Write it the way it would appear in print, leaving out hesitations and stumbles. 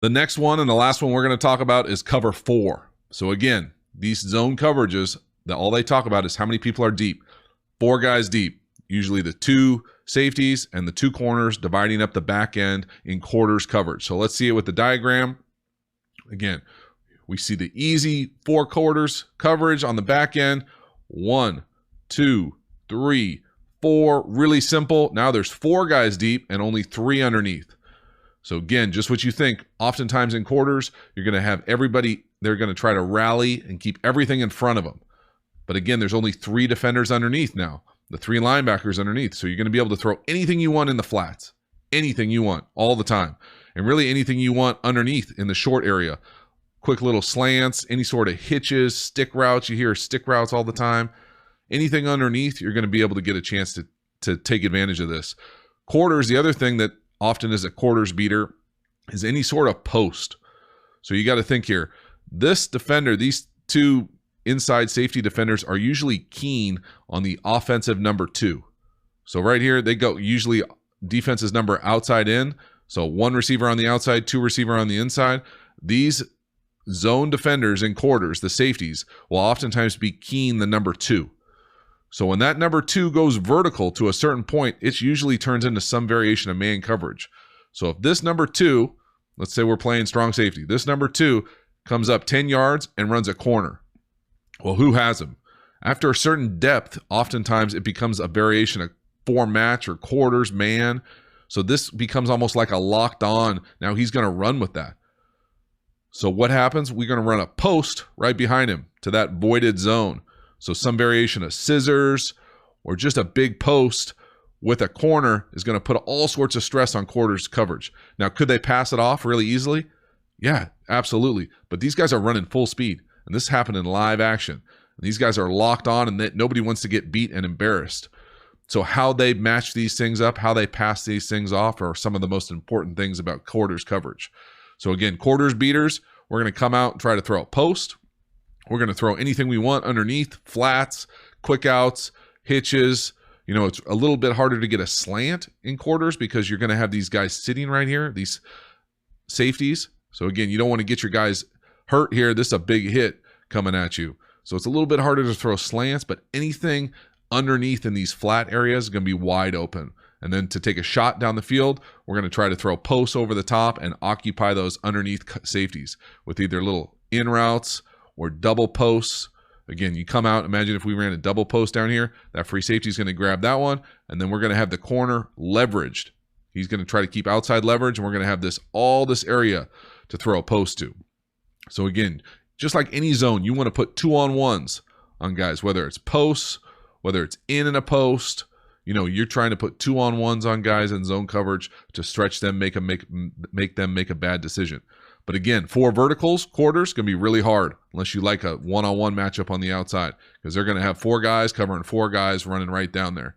The next one and the last one we're going to talk about is cover 4. So again, these zone coverages, all they talk about is how many people are deep. 4 guys deep, usually the 2 safeties and the 2 corners, dividing up the back end in quarters coverage. So let's see it with the diagram. Again, we see the easy 4 quarters coverage on the back end. 1, 2, 3, 4. Really simple. Now there's 4 guys deep and only 3 underneath. So again, just what you think. Oftentimes in quarters, you're going to have everybody, they're going to try to rally and keep everything in front of them. But again, there's only 3 defenders underneath now. The 3 linebackers underneath. So you're going to be able to throw anything you want in the flats. Anything you want all the time. And really anything you want underneath in the short area. Quick little slants, any sort of hitches, stick routes. You hear stick routes all the time. Anything underneath, you're going to be able to get a chance to take advantage of this. Quarters, the other thing that often is a quarters beater is any sort of post. So you got to think here. This defender, these 2 inside safety defenders are usually keen on the offensive number 2. So right here, they go usually defense's number outside in. So 1 receiver on the outside, 2 receiver on the inside. These zone defenders in quarters, the safeties, will oftentimes be keen the number 2. So when that number 2 goes vertical to a certain point, it usually turns into some variation of man coverage. So if this number 2, let's say we're playing strong safety, this number 2 comes up 10 yards and runs a corner. Well, who has him? After a certain depth, oftentimes it becomes a variation of 4 match or quarters man. So this becomes almost like a locked on. Now he's going to run with that. So what happens? We're going to run a post right behind him to that voided zone. So some variation of scissors or just a big post with a corner is going to put all sorts of stress on quarters coverage. Now, could they pass it off really easily? Yeah, absolutely. But these guys are running full speed, and this happened in live action. And these guys are locked on, and nobody wants to get beat and embarrassed. So how they match these things up, how they pass these things off are some of the most important things about quarters coverage. So again, quarters beaters, we're going to come out and try to throw a post. We're going to throw anything we want underneath, flats, quick outs, hitches. You know, it's a little bit harder to get a slant in quarters because you're going to have these guys sitting right here, these safeties. So again, you don't want to get your guys hurt here. This is a big hit coming at you. So it's a little bit harder to throw slants, but anything underneath in these flat areas is going to be wide open. And then to take a shot down the field, we're going to try to throw posts over the top and occupy those underneath safeties with either little in routes or double posts. Again, you come out, imagine if we ran a double post down here, that free safety is going to grab that one, and then we're going to have the corner leveraged. He's going to try to keep outside leverage, and we're going to have all this area to throw a post to. So again, just like any zone, you want to put 2-on-1s on guys, whether it's posts, whether it's in a post. You know, you're trying to put 2-on-1s on guys in zone coverage to stretch them, make them make a bad decision. But again, 4 verticals, quarters, going to be really hard unless you like a 1-on-1 matchup on the outside because they're going to have 4 guys covering 4 guys running right down there.